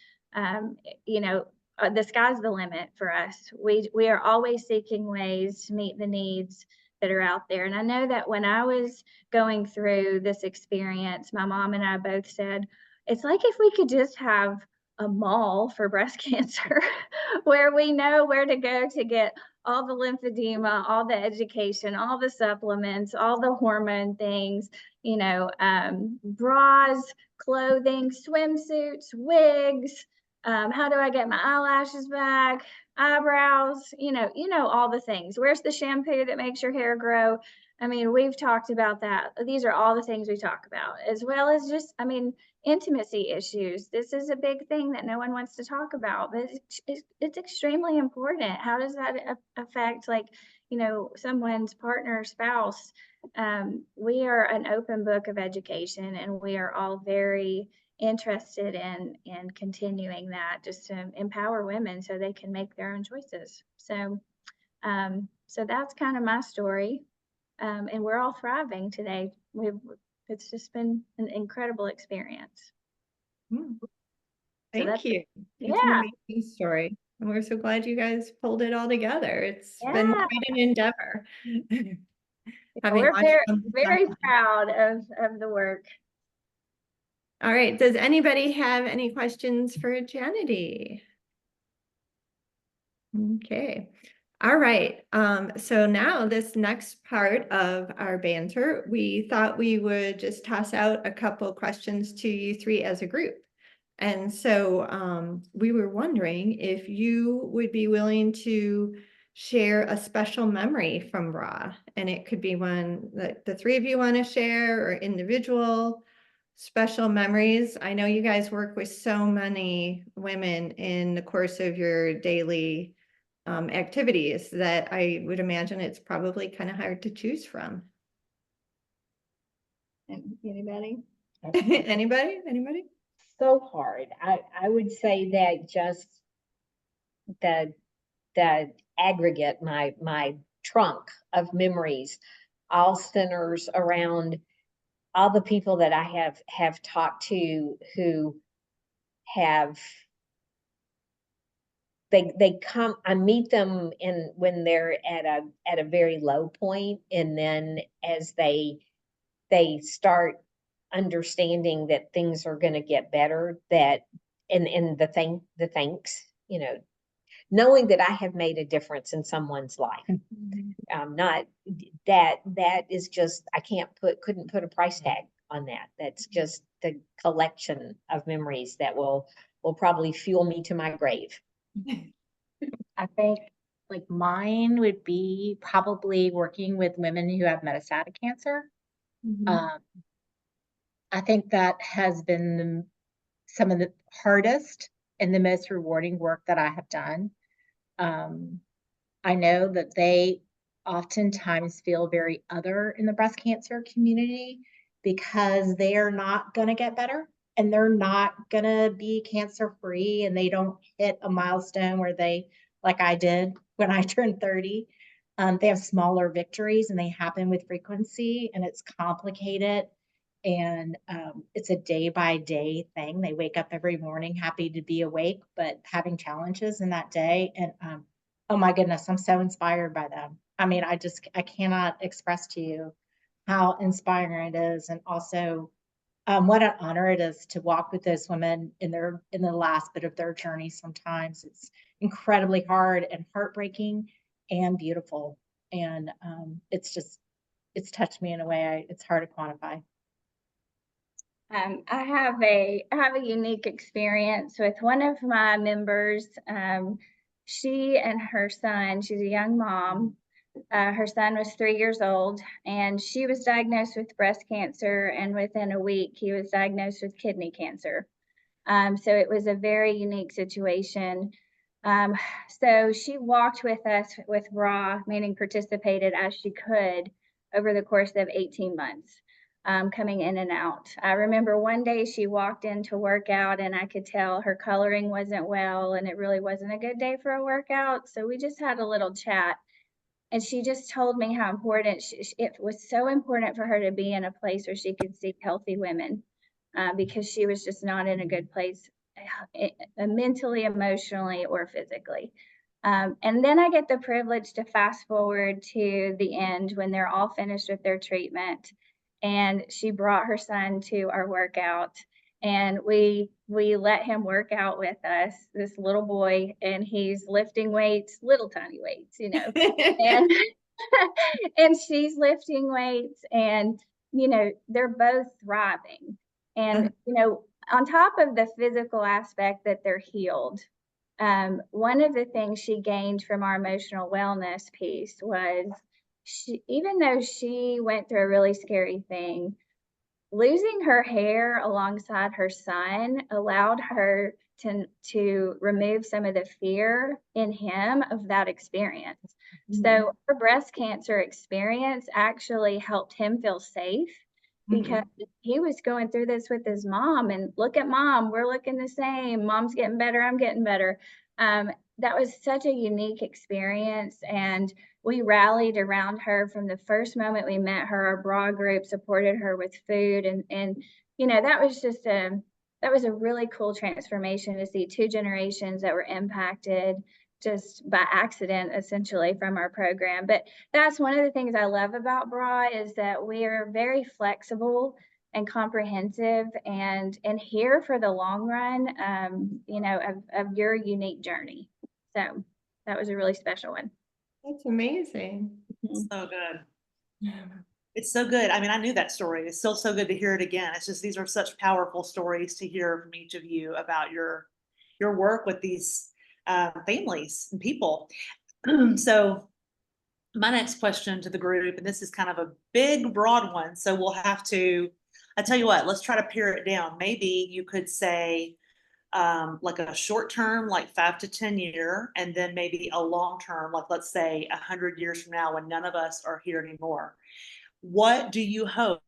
You know, the sky's the limit for us. We are always seeking ways to meet the needs that are out there. And I know that when I was going through this experience, my mom and I both said, it's like if we could just have a mall for breast cancer where we know where to go to get all the lymphedema, all the education, all the supplements, all the hormone things, you know, bras, clothing, swimsuits, wigs. How do I get my eyelashes back? Eyebrows, you know, all the things. Where's the shampoo that makes your hair grow? I mean, we've talked about that. These are all the things we talk about, as well as just, I mean, intimacy issues. This is a big thing that no one wants to talk about, but it's extremely important. How does that affect, like, you know, someone's partner, spouse? We are an open book of education, and we are all very interested in continuing that, just to empower women so they can make their own choices. So so that's kind of my story, and we're all thriving today. It's just been an incredible experience. Thank you. It's Yeah. an amazing story. And we're so glad you guys pulled it all together. It's been Yeah. quite an endeavor. We're very proud of the work. All right. Does anybody have any questions for Janity? Okay. All right. So now this next part of our banter, we thought we would just toss out a couple questions to you 3 as a group. And so we were wondering if you would be willing to share a special memory from RA, and it could be one that the 3 of you want to share, or individual special memories. I know you guys work with so many women in the course of your daily activities that I would imagine it's probably kind of hard to choose from. Anybody? Anybody? So hard. I would say that just the aggregate, my trunk of memories all centers around all the people that I have talked to who have they come, I meet them when they're at a very low point, and then as they start understanding that things are going to get better, that and the thanks, you know, knowing that I have made a difference in someone's life. Not that is just, I couldn't put a price tag on that. That's just the collection of memories that will probably fuel me to my grave. I think like mine would be probably working with women who have metastatic cancer. I think that has been some of the hardest and the most rewarding work that I have done. I know that they oftentimes feel very other in the breast cancer community because they are not going to get better. and they're not gonna be cancer free, and they don't hit a milestone where they, like I did when I turned 30. They have smaller victories and they happen with frequency, and it's complicated. And it's a day by day thing. They wake up every morning happy to be awake, but having challenges in that day. And oh my goodness, I'm so inspired by them. I mean, I cannot express to you how inspiring it is, and also what an honor it is to walk with those women in the last bit of their journey. Sometimes it's incredibly hard and heartbreaking and beautiful. And it's touched me in a way it's hard to quantify. I have a unique experience with one of my members. She and her son, she's a young mom. Her son was 3 years old, and she was diagnosed with breast cancer, and within a week he was diagnosed with kidney cancer. So it was a very unique situation. So she walked with us with raw, meaning participated as she could over the course of 18 months, coming in and out. I remember one day she walked in to work out, and I could tell her coloring wasn't well, and it really wasn't a good day for a workout. So we just had a little chat. And she just told me how important it was so important for her to be in a place where she could see healthy women, because she was just not in a good place mentally, emotionally, or physically. And then I get the privilege to fast forward to the end when they're all finished with their treatment. And she brought her son to our workout, and we let him work out with us, this little boy, and he's lifting weights, little tiny weights, and and she's lifting weights, and they're both thriving. And on top of the physical aspect that they're healed, one of the things she gained from our emotional wellness piece was even though she went through a really scary thing, losing her hair alongside her son allowed her to remove some of the fear in him of that experience. Mm-hmm. So her breast cancer experience actually helped him feel safe, because he was going through this with his mom, and look at mom, we're looking the same. Mom's getting better, I'm getting better. That was such a unique experience, and we rallied around her from the first moment we met her. Our bra group supported her with food, and that was a really cool transformation to see two generations that were impacted just by accident, essentially, from our program. But that's one of the things I love about BRA, is that we are very flexible and comprehensive, and here for the long run, of your unique journey. So that was a really special one. That's amazing. So good. It's so good. I mean, I knew that story. It's still so good to hear it again. It's just, these are such powerful stories to hear from each of you about your work with these families and people. So my next question to the group, and this is kind of a big, broad one, so we'll have to, I tell you what, let's try to pare it down. Maybe you could say like a short term, like 5 to 10 year, and then maybe a long term, like let's say 100 years from now when none of us are here anymore. What do you hope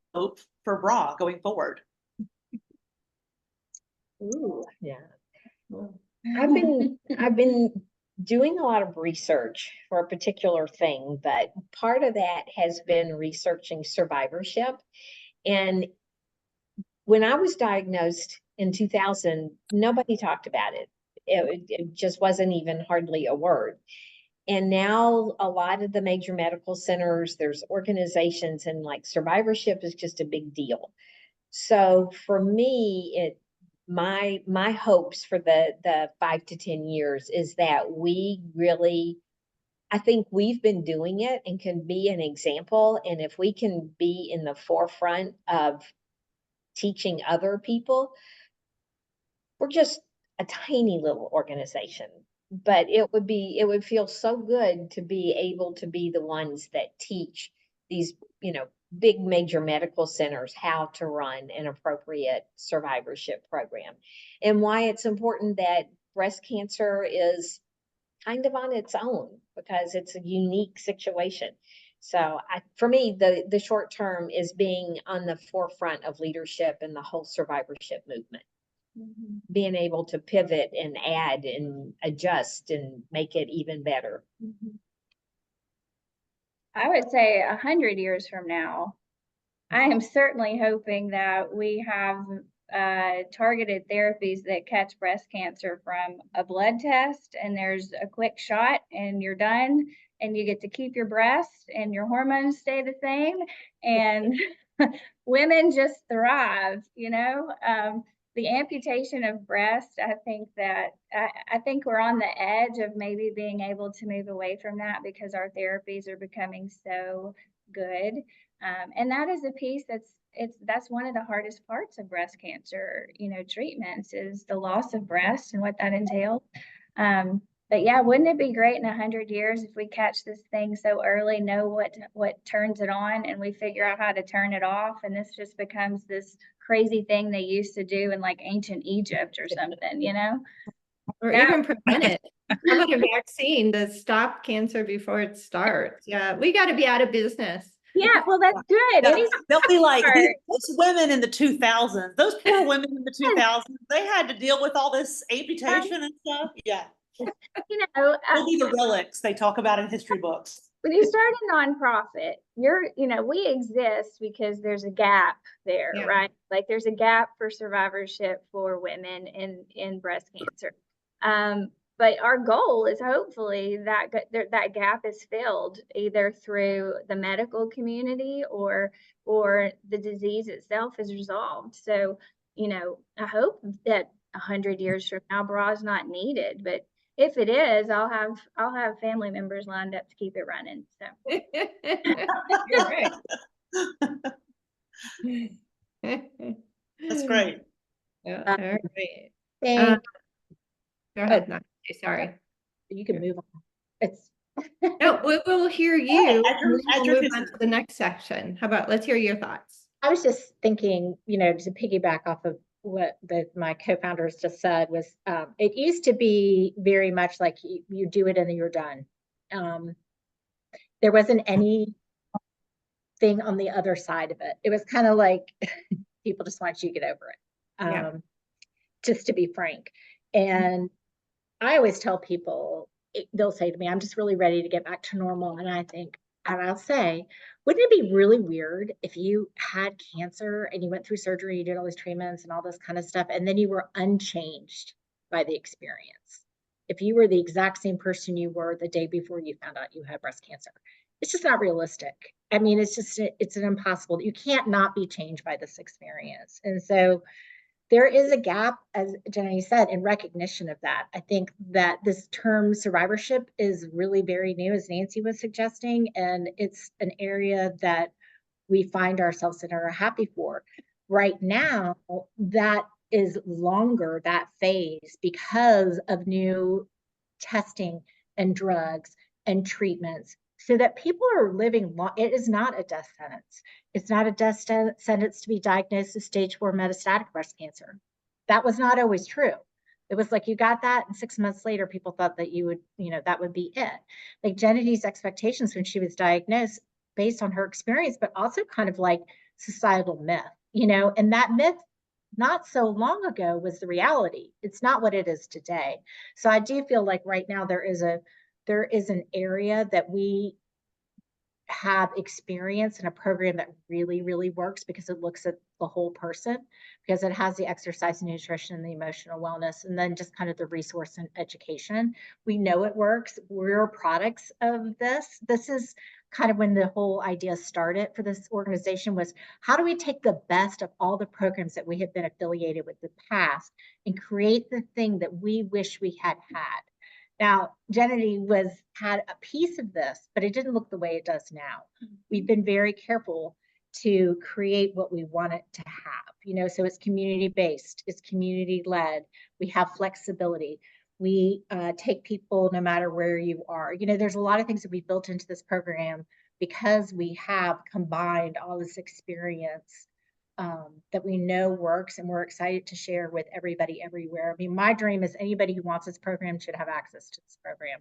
for BRA going forward? Ooh, yeah. I've been doing a lot of research for a particular thing, but part of that has been researching survivorship. And when I was diagnosed in 2000, nobody talked about it. It just wasn't even hardly a word. And now a lot of the major medical centers, there's organizations, and like survivorship is just a big deal. So for me, my hopes for the 5 to 10 years is that we really, I think we've been doing it and can be an example. And if we can be in the forefront of teaching other people, we're just a tiny little organization, but it would feel so good to be able to be the ones that teach these, big major medical centers how to run an appropriate survivorship program, and why it's important that breast cancer is kind of on its own, because it's a unique situation. So for me, the short term is being on the forefront of leadership in the whole survivorship movement, being able to pivot and add and adjust and make it even better. I would say 100 years from now, I am certainly hoping that we have targeted therapies that catch breast cancer from a blood test, and there's a quick shot and you're done, and you get to keep your breast and your hormones stay the same, and women just thrive, you know. The amputation of breast, I think we're on the edge of maybe being able to move away from that because our therapies are becoming so good. And that is a piece that's one of the hardest parts of breast cancer, you know, treatments, is the loss of breast and what that entails. But yeah, wouldn't it be great in 100 years if we catch this thing so early, know what turns it on, and we figure out how to turn it off, and this just becomes this crazy thing they used to do in like ancient Egypt or something, you know? Or That- even prevent it. How about a vaccine to stop cancer before it starts? Yeah, we got to be out of business. Yeah, well, that's good. They'll be like, Part. those women in the 2000s, those poor women in the 2000s, they had to deal with all this amputation and stuff. Yeah. You know, They'll be the relics they talk about in history books. when you start a nonprofit, we exist because there's a gap there, Yeah. right? Like there's a gap for survivorship for women in breast cancer. But our goal is hopefully that gap is filled either through the medical community or the disease itself is resolved. So, you know, I hope that 100 years from now, bra is not needed, but if it is, I'll have family members lined up to keep it running. So You're right. That's great. Yeah, all right. Thank, Go ahead, Nancy, sorry. you can move on. It's, No, we'll hear you. add your- and then add we'll your move on business. to the next section. How about, let's hear your thoughts. I was just thinking, you know, to piggyback off of what my co-founders just said was, it used to be very much like you do it and then you're done. There wasn't anything on the other side of it. It was kind of like people just want you to get over it. Yeah. Just to be frank. And I always tell people, they'll say to me, I'm just really ready to get back to normal. And I'll say, wouldn't it be really weird if you had cancer and you went through surgery, you did all these treatments and all this kind of stuff, and then you were unchanged by the experience? If you were the exact same person you were the day before you found out you had breast cancer, it's just not realistic. I mean, it's an impossible, you can't not be changed by this experience. And so there is a gap, as Jenny said, in recognition of that. I think that this term survivorship is really very new, as Nancy was suggesting, and it's an area that we find ourselves in and are happy for. Right now, that is longer, that phase, because of new testing and drugs and treatments, so that people are living long. It is not a death sentence. It's not a death sentence to be diagnosed with stage 4 metastatic breast cancer. That was not always true. It was like you got that, and 6 months later, people thought that you would, you know, that would be it. Like Jennity's expectations when she was diagnosed, based on her experience, but also kind of like societal myth, you know, and that myth not so long ago was the reality. It's not what it is today. So I do feel like right now there is an area that we have experience in a program that really, really works because it looks at the whole person, because it has the exercise and nutrition and the emotional wellness, and then just kind of the resource and education. We know it works. We're products of this. This is kind of when the whole idea started for this organization, was how do we take the best of all the programs that we have been affiliated with in the past and create the thing that we wish we had had. Now, Jenny had a piece of this, but it didn't look the way it does now. We've been very careful to create what we want it to have, you know, so it's community-based, it's community-led, we have flexibility. We take people no matter where you are. You know, there's a lot of things that we built into this program because we have combined all this experience that we know works, and we're excited to share with everybody everywhere. I mean, my dream is anybody who wants this program should have access to this program.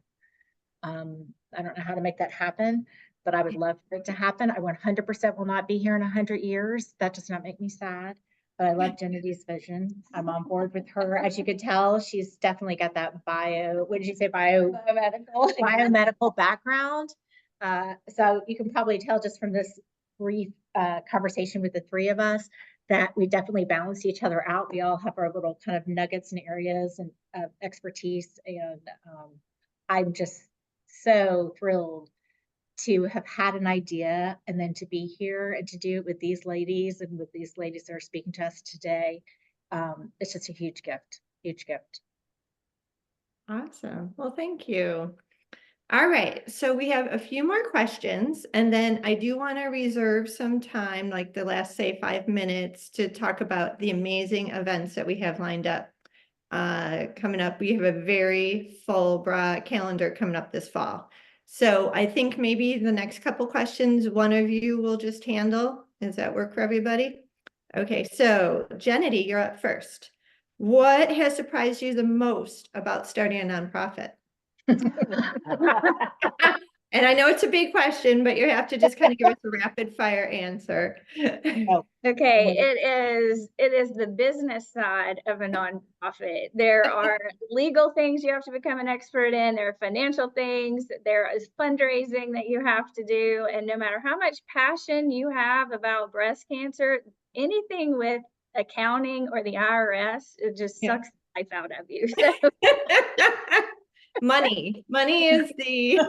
I don't know how to make that happen, but I would love for it to happen. I 100% will not be here in 100 years. That does not make me sad. But I love Genetine's vision. I'm on board with her. As you could tell, she's definitely got that what did you say, biomedical background. So you can probably tell just from this brief conversation with the three of us that we definitely balance each other out. We all have our little kind of nuggets and areas and expertise. And I'm just so thrilled to have had an idea and then to be here and to do it with these ladies and with these ladies that are speaking to us today. It's just a huge gift, huge gift. Awesome. Well, thank you. All right, so we have a few more questions, and then I do want to reserve some time, like the last, say, 5 minutes, to talk about the amazing events that we have lined up. Coming up, we have a very full broad calendar coming up this fall. So I think maybe the next couple questions, one of you will just handle. Does that work for everybody? Okay, so Genity, you're up first. What has surprised you the most about starting a nonprofit? And I know it's a big question, but you have to just kind of give us a rapid fire answer. Okay, it is the business side of a nonprofit. There are legal things you have to become an expert in, there are financial things, there is fundraising that you have to do, and no matter how much passion you have about breast cancer, anything with accounting or the IRS, it just sucks the life out of you. So Money is the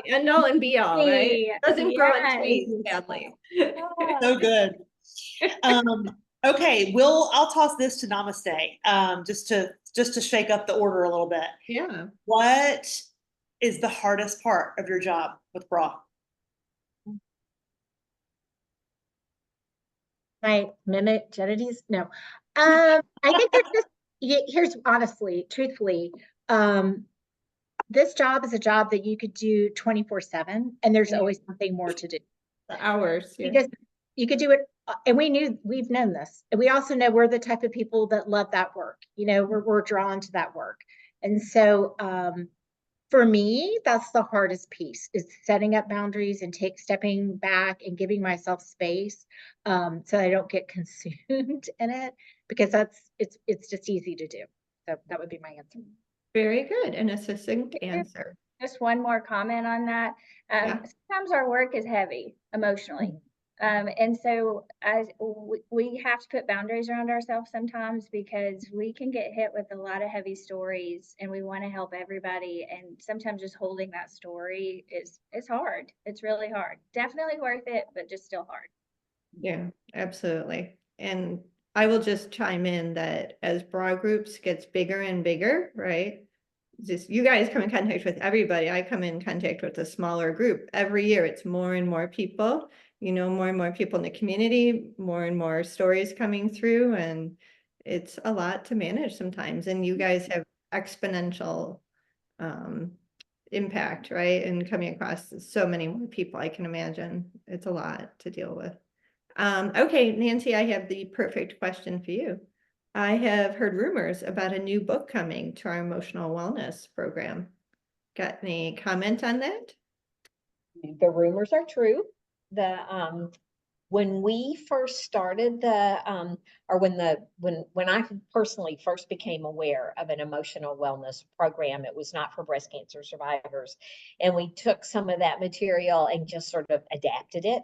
end all and be all, right? It doesn't grow on trees, sadly. So good. Okay, I'll toss this to Namaste, just to shake up the order a little bit. Yeah. What is the hardest part of your job with bra? I mimic Genetine's? No. I think it's just, here's honestly, truthfully, this job is a job that you could do 24/7, and there's always something more to do. The hours, yeah. Because you could do it, and we've known this. And we also know we're the type of people that love that work. You know, we're drawn to that work. And so for me, that's the hardest piece, is setting up boundaries and stepping back and giving myself space, so I don't get consumed in it, because it's just easy to do. So that would be my answer. Very good. And a succinct answer. just one more comment on that. Yeah. Sometimes our work is heavy emotionally. And so we have to put boundaries around ourselves sometimes, because we can get hit with a lot of heavy stories and we want to help everybody. And sometimes just holding that story is hard. It's really hard. Definitely worth it, but just still hard. Yeah, absolutely. And I will just chime in that as bra groups gets bigger and bigger, right? Just you guys come in contact with everybody. I come in contact with a smaller group. Every year it's more and more people, more and more people in the community, more and more stories coming through, and it's a lot to manage sometimes. And you guys have exponential impact, right? And coming across so many more people, I can imagine it's a lot to deal with. Okay, Nancy, I have the perfect question for you. I have heard rumors about a new book coming to our emotional wellness program. Got any comment on that? The rumors are true. When we first started or when I personally first became aware of an emotional wellness program, it was not for breast cancer survivors. And we took some of that material and just sort of adapted it.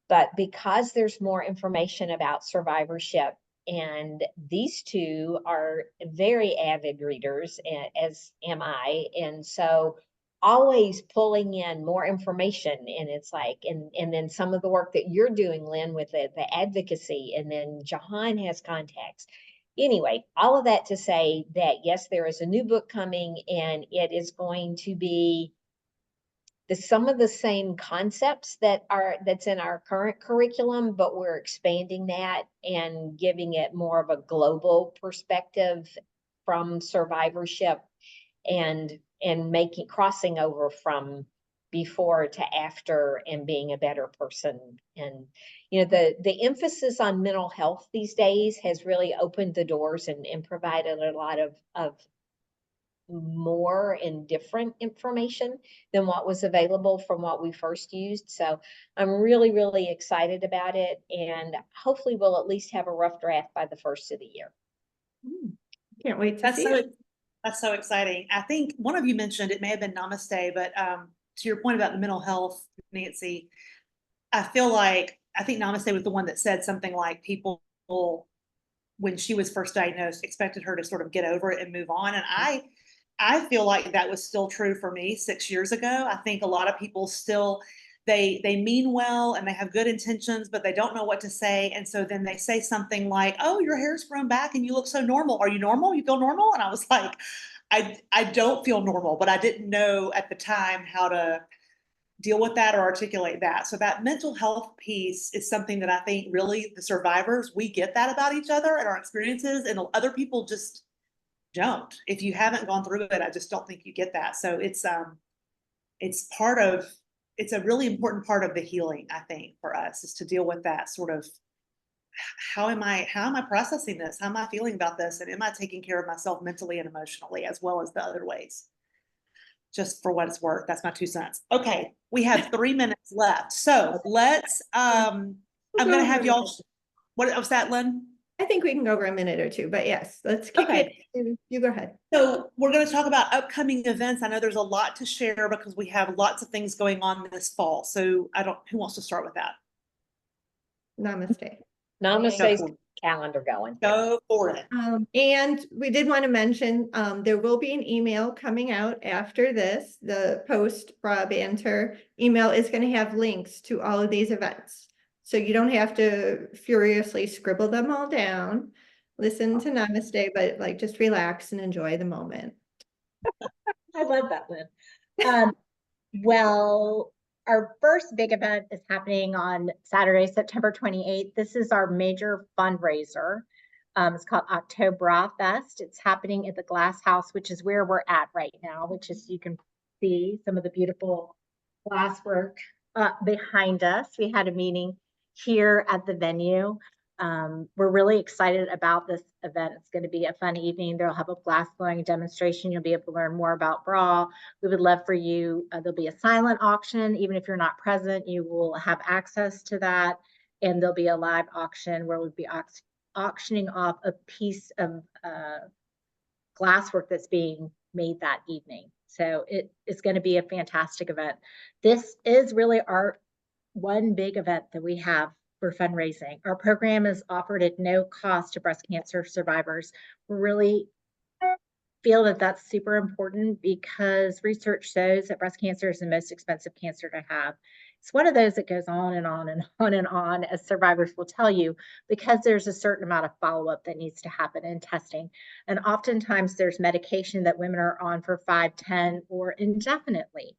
But because there's more information about survivorship, and these two are very avid readers, as am I, and so always pulling in more information. And it's like, and then some of the work that you're doing, Lynn, with the advocacy, and then Jahan has contacts. Anyway, all of that to say that yes, there is a new book coming, and it is going to be some of the same concepts that's in our current curriculum, but we're expanding that and giving it more of a global perspective from survivorship, and crossing over from before to after, and being a better person. And the emphasis on mental health these days has really opened the doors and provided a lot of more and different information than what was available from what we first used. So I'm really, really excited about it, and hopefully we'll at least have a rough draft by the first of the year. Can't wait to That's see so, it. that's so exciting. I think one of you mentioned, it may have been Namaste, but to your point about the mental health, Nancy, I think Namaste was the one that said something like people, when she was first diagnosed, expected her to sort of get over it and move on. And I feel like that was still true for me 6 years ago. I think a lot of people still, they mean well and they have good intentions, but they don't know what to say. And so then they say something like, "Oh, your hair's grown back and you look so normal. Are you normal? You feel normal?" And I was like, I don't feel normal, but I didn't know at the time how to deal with that or articulate that. So that mental health piece is something that I think really the survivors, we get that about each other and our experiences, and other people just don't. If you haven't gone through it, I just don't think you get that. So it's a really important part of the healing, I think, for us, is to deal with that sort of, how am I processing this? How am I feeling about this? And am I taking care of myself mentally and emotionally as well as the other ways? Just for what it's worth. That's my 2 cents. Okay, we have 3 minutes left. So let's, I'm gonna have y'all, what was that, Lynn? I think we can go over a minute or two, but yes, let's kick Okay. it. You go ahead. So we're gonna talk about upcoming events. I know there's a lot to share because we have lots of things going on this fall. So who wants to start with that? Namaste. Namaste's Go calendar going. Go for it. And we did want to mention, there will be an email coming out after this. The post Banter email is going to have links to all of these events. So you don't have to furiously scribble them all down, listen to Namaste, but like just relax and enjoy the moment. I love that, Lynn. Well, our first big event is happening on Saturday, September 28th. This is our major fundraiser. It's called October Fest. It's happening at the Glass House, which is where we're at right now, which is, you can see some of the beautiful glasswork behind us. We had a meeting here at the venue. We're really excited about this event. It's going to be a fun evening. They'll have a glass blowing demonstration. You'll be able to learn more about bra. We would love for you. There'll be a silent auction. Even if you're not present, you will have access to that. And there'll be a live auction where we'll be auctioning off a piece of glasswork that's being made that evening. So it is going to be a fantastic event. This is really our one big event that we have for fundraising. Our program is offered at no cost to breast cancer survivors. We really feel that that's super important because research shows that breast cancer is the most expensive cancer to have. It's one of those that goes on and on and on and on, as survivors will tell you, because there's a certain amount of follow-up that needs to happen in testing. And oftentimes there's medication that women are on for 5, 10, or indefinitely.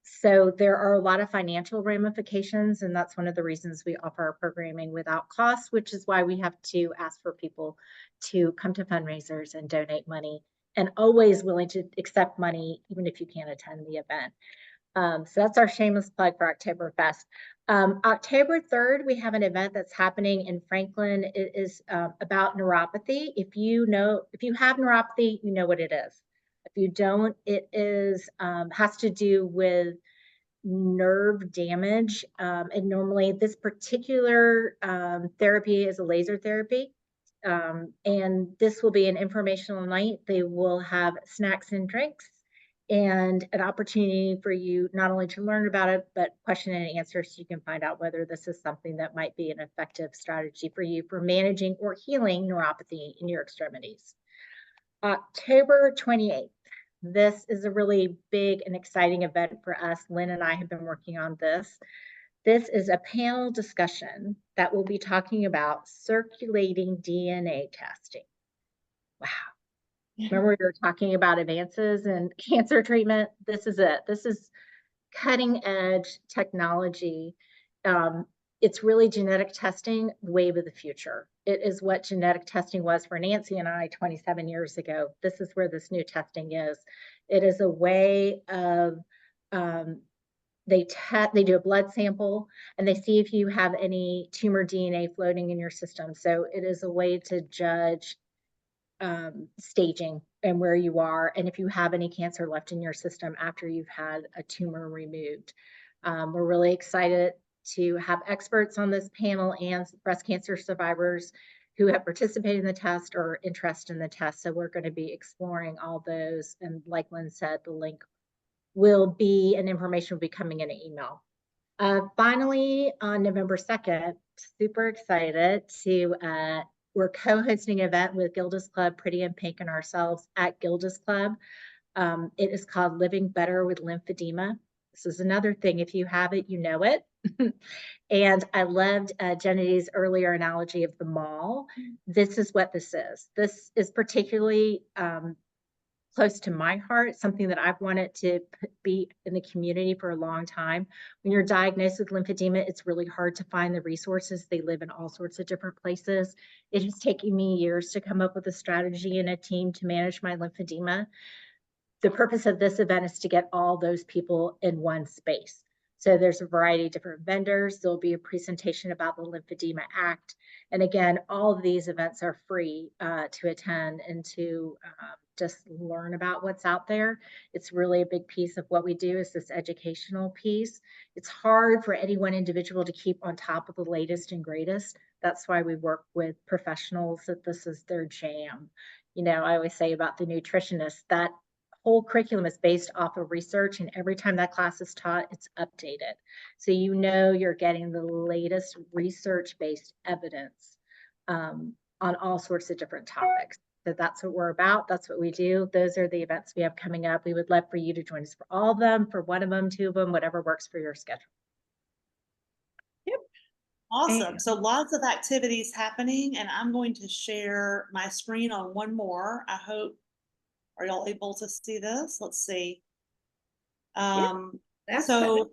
So there are a lot of financial ramifications, and that's one of the reasons we offer our programming without cost, which is why we have to ask for people to come to fundraisers and donate money, and always willing to accept money, even if you can't attend the event. So that's our shameless plug for Oktoberfest. October 3rd, we have an event that's happening in Franklin. It is about neuropathy. If you have neuropathy, you know what it is. If you don't, it is has to do with nerve damage. And normally this particular therapy is a laser therapy. And this will be an informational night. They will have snacks and drinks and an opportunity for you not only to learn about it, but question and answer, so you can find out whether this is something that might be an effective strategy for you for managing or healing neuropathy in your extremities. October 28th. This is a really big and exciting event for us. Lynn and I have been working on this. This is a panel discussion that will be talking about circulating DNA testing. Wow. Remember we were talking about advances in cancer treatment? This is it. This is cutting edge technology. It's really genetic testing, the wave of the future. It is what genetic testing was for Nancy and I 27 years ago. This is where this new testing is. It is a way of, they do a blood sample and they see if you have any tumor DNA floating in your system. So it is a way to judge staging and where you are, and if you have any cancer left in your system after you've had a tumor removed. We're really excited to have experts on this panel and breast cancer survivors who have participated in the test or interest in the test. So we're going to be exploring all those. And like Lynn said, the link will be, and information will be coming in an email. Finally, on November 2nd, super excited to, we're co-hosting an event with Gilda's Club, Pretty in Pink, and ourselves at Gilda's Club. It is called Living Better with Lymphedema. This is another thing. If you have it, you know it. And I loved Jenny's earlier analogy of the mall. This is what this is. This is particularly close to my heart, something that I've wanted to be in the community for a long time. When you're diagnosed with lymphedema, it's really hard to find the resources. They live in all sorts of different places. It has taken me years to come up with a strategy and a team to manage my lymphedema. The purpose of this event is to get all those people in one space. So there's a variety of different vendors. There'll be a presentation about the Lymphedema Act. And again, all of these events are free to attend and to just learn about what's out there. It's really a big piece of what we do is this educational piece. It's hard for any one individual to keep on top of the latest and greatest. That's why we work with professionals that this is their jam. You know, I always say about the nutritionist, that whole curriculum is based off of research, and every time that class is taught, it's updated. So you know you're getting the latest research-based evidence on all sorts of different topics. So that's what we're about. That's what we do. Those are the events we have coming up. We would love for you to join us for all of them, for one of them, two of them, whatever works for your schedule. Awesome. So lots of activities happening, and I'm going to share my screen on one more. I hope, are y'all able to see this? Let's see. So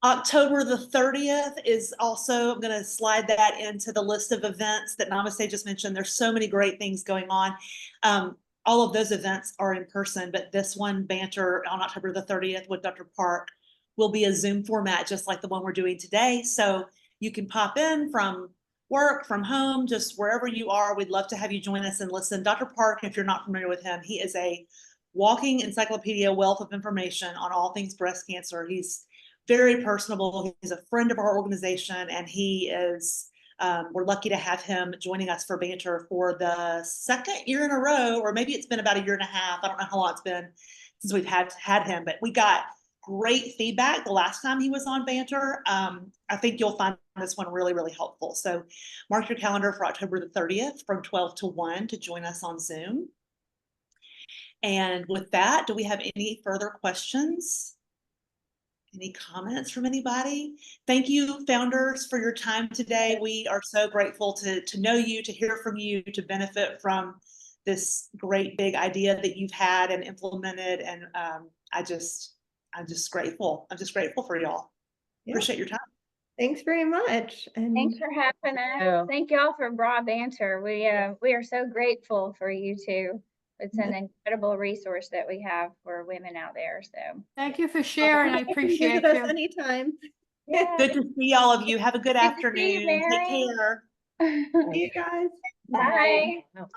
October the 30th is also, I'm going to slide that into the list of events that Namaste just mentioned. There's so many great things going on. All of those events are in person, but this one, Banter, on October the 30th with Dr. Park, will be a Zoom format, just like the one we're doing today. So you can pop in from work, from home, just wherever you are. We'd love to have you join us and listen. Dr. Park, if you're not familiar with him, he is a walking encyclopedia, wealth of information on all things breast cancer. He's very personable. He's a friend of our organization, and he is, we're lucky to have him joining us for Banter for the second year in a row, or maybe it's been about a year and a half. I don't know how long it's been since we've had him, but we got great feedback the last time he was on Banter. I think you'll find this one really, really helpful. So mark your calendar for October the 30th from 12 to 1 to join us on Zoom. And with that, do we have any further questions? Any comments from anybody? Thank you, founders, for your time today. We are so grateful to know you, to hear from you, to benefit from this great big idea that you've had and implemented. And I'm just grateful. I'm just grateful for y'all. Appreciate your time. Thanks very much. And Thanks for having us. Thank y'all for Broad Banter. We are so grateful for you two. It's an incredible resource that we have for women out there. So thank you for sharing. I appreciate visit us you. anytime. yeah. Good to see all of you. Have a good Good to see you, afternoon. Take Mary. care. See you guys. Bye. Bye.